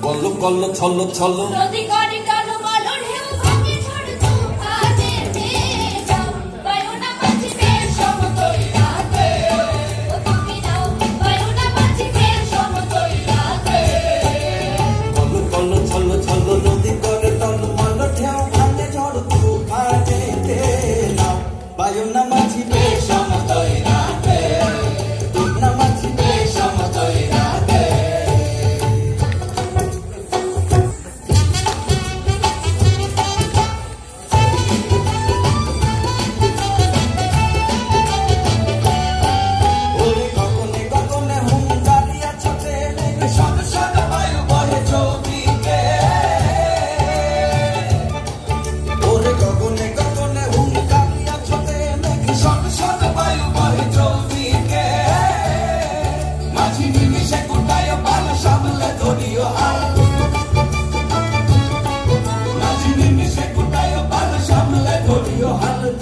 বলো বলো ছলো ছলো নদী করে কালো বলো ঢেউ ভাঙে ঝড় তুফানে যাও বায়ুনা মাঝি ফের সমতল রাতে ও তুমি নাও বায়ুনা মাঝি ফের সমতল রাতে বলো বলো ছলো ছলো নদী করে কালো বলো ঢেউ ভাঙে ঝড় তুফানে যাও বায়ুনা মাঝি ফের সমতল রাতে তোমরা মাঝি ফের সমতল রাতে Hallelujah.